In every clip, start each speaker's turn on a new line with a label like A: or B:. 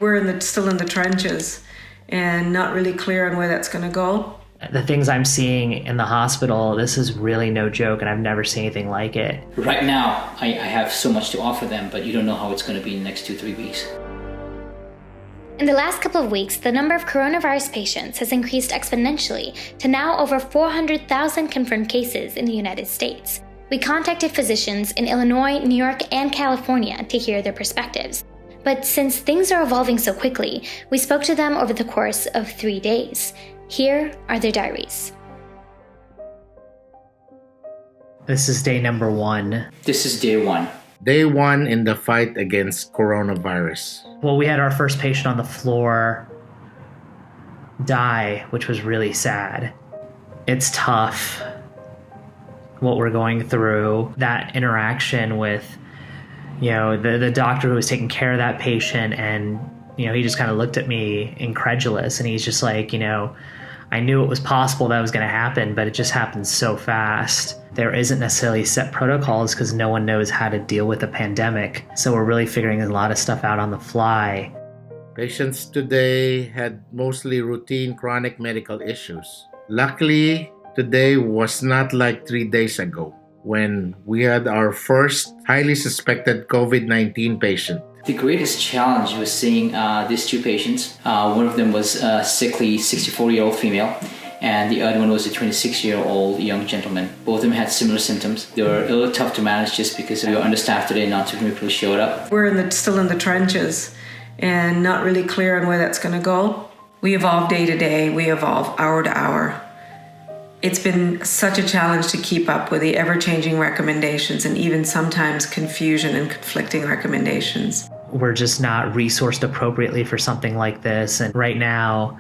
A: We're still in the trenches and not really clear on where that's going to go.
B: The things I'm seeing in the hospital, this is really no joke, and I've never seen anything like it.
C: Right now, I have so much to offer them, but you don't know how it's going to be in the next 2-3 weeks.
D: In the last couple of weeks, the number of coronavirus patients has increased exponentially to now over 400,000 confirmed cases in the United States. We contacted physicians in Illinois, New York, and California to hear their perspectives. But since things are evolving so quickly, we spoke to them over the course of 3 days. Here are their diaries.
B: This is day number 1.
C: This is day 1.
E: Day 1 in the fight against coronavirus.
B: Well, we had our first patient on the floor die, which was really sad. It's tough what we're going through. That interaction with, the doctor who was taking care of that patient, and, he just kind of looked at me incredulous, and he's just like, I knew it was possible that was going to happen, but it just happened so fast. There isn't necessarily set protocols because no one knows how to deal with a pandemic. So we're really figuring a lot of stuff out on the fly.
E: Patients today had mostly routine chronic medical issues. Luckily, today was not like 3 days ago when we had our first highly suspected COVID-19 patient.
C: The greatest challenge was seeing these 2 patients. One of them was a sickly 64-year-old female, and the other one was a 26-year-old young gentleman. Both of them had similar symptoms. They were a little tough to manage just because we were understaffed today, not too many people showed up.
A: We're still in the trenches and not really clear on where that's going to go. We evolve day to day. We evolve hour to hour. It's been such a challenge to keep up with the ever-changing recommendations and even sometimes confusion and conflicting recommendations.
B: We're just not resourced appropriately for something like this. And right now,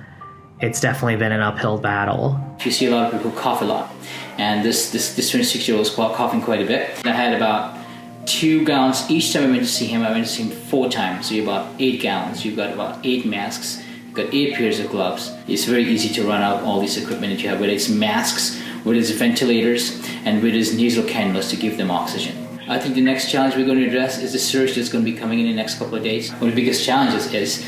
B: it's definitely been an uphill battle.
C: You see a lot of people who cough a lot. And this 26-year-old was coughing quite a bit. I had about 2 gallons. Each time I went to see him, I went to see him 4 times. So you're about 8 gallons. You've got about 8 masks. Got 8 pairs of gloves. It's very easy to run out all this equipment that you have, whether it's masks, whether it's ventilators, and whether it's nasal cannulas to give them oxygen. I think the next challenge we're going to address is the surge that's going to be coming in the next couple of days. One of the biggest challenges is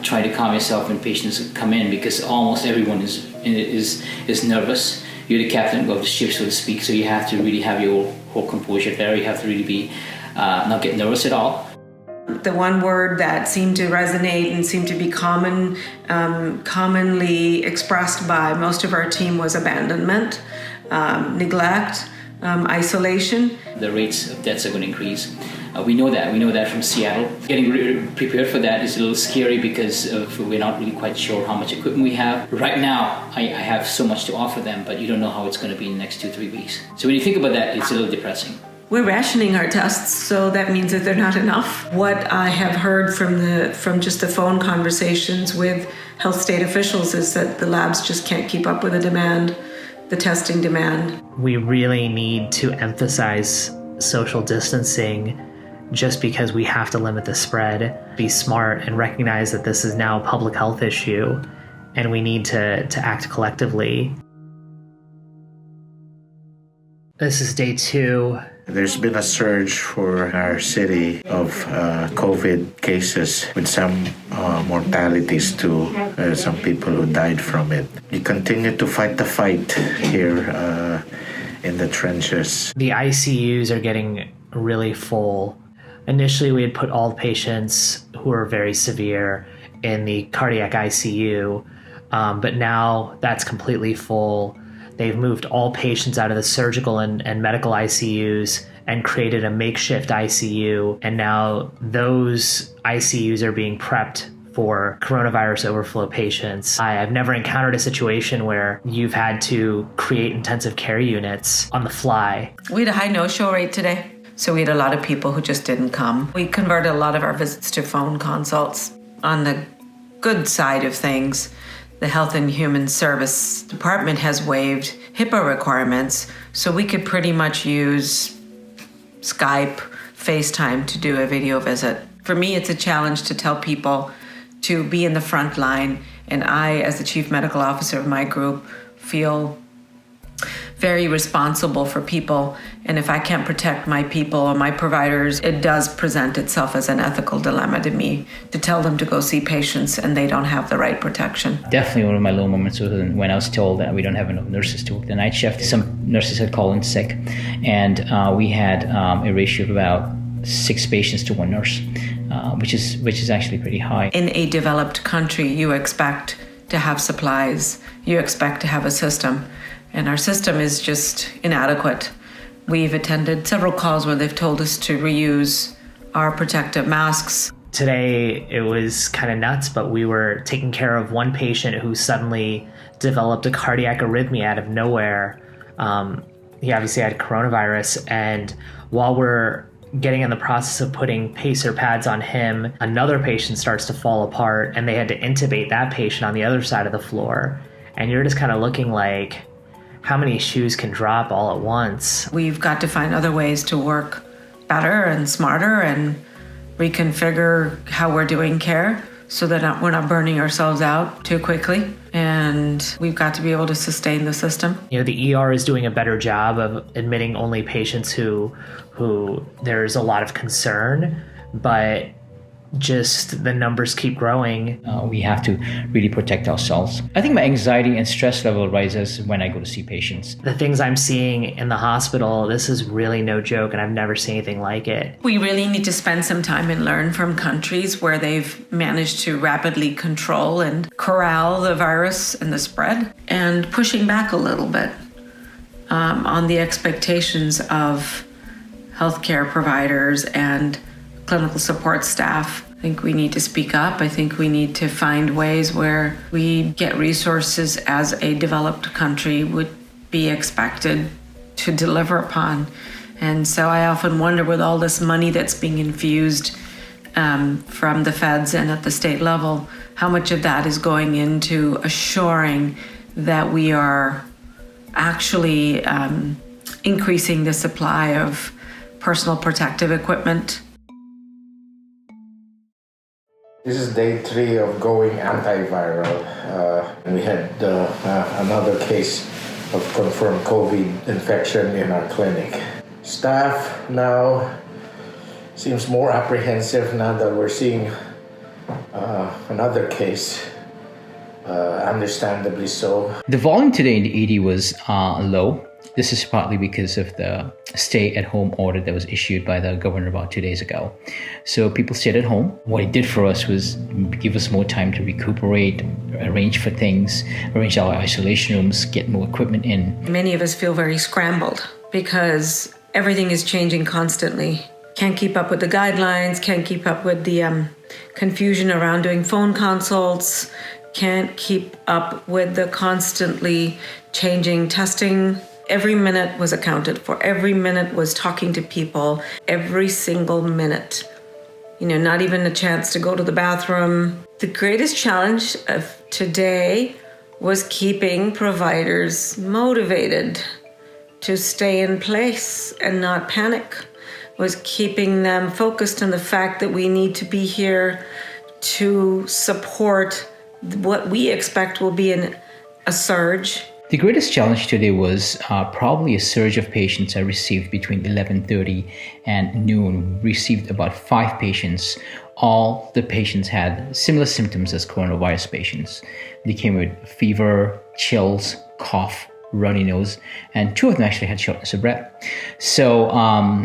C: trying to calm yourself when patients come in, because almost everyone is nervous. You're the captain of the ship, so to speak, so you have to really have your whole composure there. You have to really be not get nervous at all.
A: The one word that seemed to resonate and seemed to be commonly expressed by most of our team was abandonment, neglect, isolation.
C: The rates of deaths are going to increase. We know that. We know that from Seattle. Getting prepared for that is a little scary because we're not really quite sure how much equipment we have. Right now, I have so much to offer them, but you don't know how it's going to be in the next 2-3 weeks. So when you think about that, it's a little depressing.
A: We're rationing our tests, so that means that they're not enough. What I have heard from just the phone conversations with health state officials is that the labs just can't keep up with the testing demand.
B: We really need to emphasize social distancing just because we have to limit the spread. Be smart and recognize that this is now a public health issue and we need to act collectively. This is day 2.
E: There's been a surge for our city of COVID cases with some mortalities too, some people who died from it. We continue to fight the fight here in the trenches.
B: The ICUs are getting really full. Initially, we had put all the patients who were very severe in the cardiac ICU, but now that's completely full. They've moved all patients out of the surgical and medical ICUs and created a makeshift ICU. And now those ICUs are being prepped for coronavirus overflow patients. I've never encountered a situation where you've had to create intensive care units on the fly.
A: We had a high no-show rate today, so we had a lot of people who just didn't come. We converted a lot of our visits to phone consults. On the good side of things, the Health and Human Service Department has waived HIPAA requirements, so we could pretty much use Skype, FaceTime to do a video visit. For me, it's a challenge to tell people to be in the front line, and I, as the Chief Medical Officer of my group, feel very responsible for people. And if I can't protect my people or my providers, it does present itself as an ethical dilemma to me to tell them to go see patients and they don't have the right protection.
C: Definitely one of my low moments was when I was told that we don't have enough nurses to work the night shift. Some nurses had called in sick, and we had a ratio of about 6 patients to 1 nurse, which is actually pretty high.
A: In a developed country, you expect to have supplies, you expect to have a system, and our system is just inadequate. We've attended several calls where they've told us to reuse our protective masks.
B: Today, it was kind of nuts, but we were taking care of one patient who suddenly developed a cardiac arrhythmia out of nowhere. He obviously had coronavirus, and while we're getting in the process of putting pacer pads on him, another patient starts to fall apart, and they had to intubate that patient on the other side of the floor. And you're just kind of looking like, how many shoes can drop all at once?
A: We've got to find other ways to work better and smarter and reconfigure how we're doing care so that we're not burning ourselves out too quickly. And we've got to be able to sustain the system.
B: You know, the ER is doing a better job of admitting only patients who there's a lot of concern, but just the numbers keep growing.
C: We have to really protect ourselves. I think my anxiety and stress level rises when I go to see patients.
B: The things I'm seeing in the hospital, this is really no joke, and I've never seen anything like it.
A: We really need to spend some time and learn from countries where they've managed to rapidly control and corral the virus and the spread, and pushing back a little bit on the expectations of healthcare providers and clinical support staff. I think we need to speak up. I think we need to find ways where we get resources as a developed country would be expected to deliver upon. And so I often wonder, with all this money that's being infused from the feds and at the state level, how much of that is going into assuring that we are actually increasing the supply of personal protective equipment.
E: This is day 3 of going antiviral. We had another case of confirmed COVID infection in our clinic. Staff now seems more apprehensive now that we're seeing another case, understandably so.
C: The volume today in the ED was low. This is partly because of the stay-at-home order that was issued by the governor about 2 days ago. So people stayed at home. What it did for us was give us more time to recuperate, arrange for things, arrange our isolation rooms, get more equipment in.
A: Many of us feel very scrambled because everything is changing constantly. Can't keep up with the guidelines, can't keep up with the confusion around doing phone consults, can't keep up with the constantly changing testing. Every minute was accounted for. Every minute was talking to people. Every single minute. You know, not even a chance to go to the bathroom. The greatest challenge of today was keeping providers motivated to stay in place and not panic. Was keeping them focused on the fact that we need to be here to support what we expect will be a surge.
C: The greatest challenge today was probably a surge of patients I received between 11:30 and noon. We received about 5 patients. All the patients had similar symptoms as coronavirus patients. They came with fever, chills, cough, runny nose, and 2 of them actually had shortness of breath. So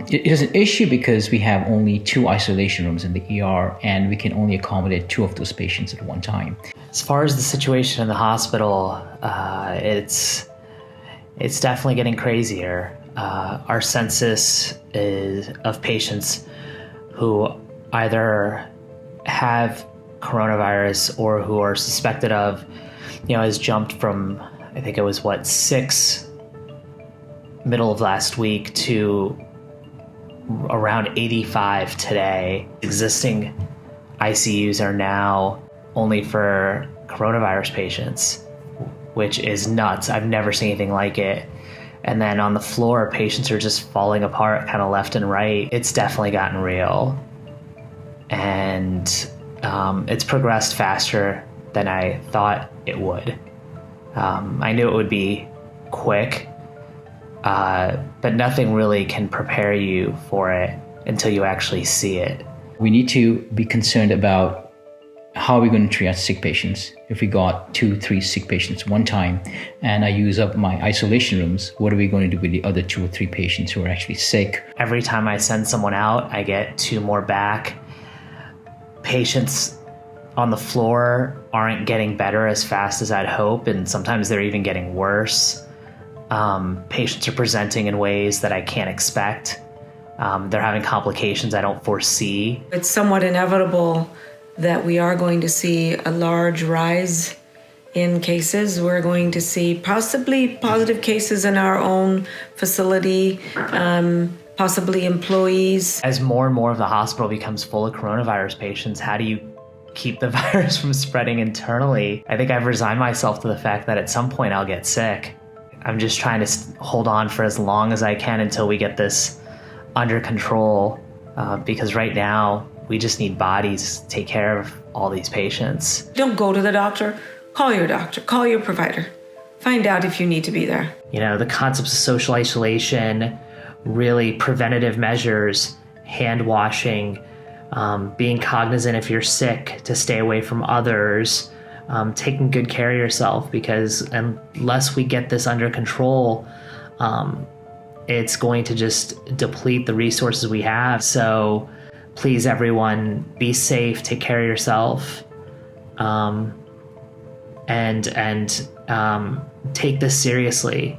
C: it is an issue because we have only 2 isolation rooms in the ER, and we can only accommodate 2 of those patients at one time.
B: As far as the situation in the hospital, it's definitely getting crazier. Our census of patients who either have coronavirus or who are suspected of, has jumped from, I think it was 6 middle of last week to around 85 today. Existing ICUs are now only for coronavirus patients, which is nuts. I've never seen anything like it. And then on the floor, patients are just falling apart kind of left and right. It's definitely gotten real. And it's progressed faster than I thought it would. I knew it would be quick, but nothing really can prepare you for it until you actually see it.
C: We need to be concerned about how are we going to triage sick patients. If we got 2-3 sick patients one time and I use up my isolation rooms, what are we going to do with the other 2 or 3 patients who are actually sick?
B: Every time I send someone out, I get 2 more back. Patients on the floor aren't getting better as fast as I'd hope, and sometimes they're even getting worse. Patients are presenting in ways that I can't expect. They're having complications I don't foresee.
A: It's somewhat inevitable that we are going to see a large rise in cases. We're going to see possibly positive cases in our own facility, possibly employees.
B: As more and more of the hospital becomes full of coronavirus patients, how do you keep the virus from spreading internally? I think I've resigned myself to the fact that at some point I'll get sick. I'm just trying to hold on for as long as I can until we get this under control, because right now we just need bodies to take care of all these patients.
A: Don't go to the doctor. Call your doctor. Call your provider. Find out if you need to be there.
B: You know, the concepts of social isolation, really preventative measures, hand washing, being cognizant if you're sick to stay away from others, taking good care of yourself, because unless we get this under control, it's going to just deplete the resources we have. So please, everyone, be safe, take care of yourself, and take this seriously.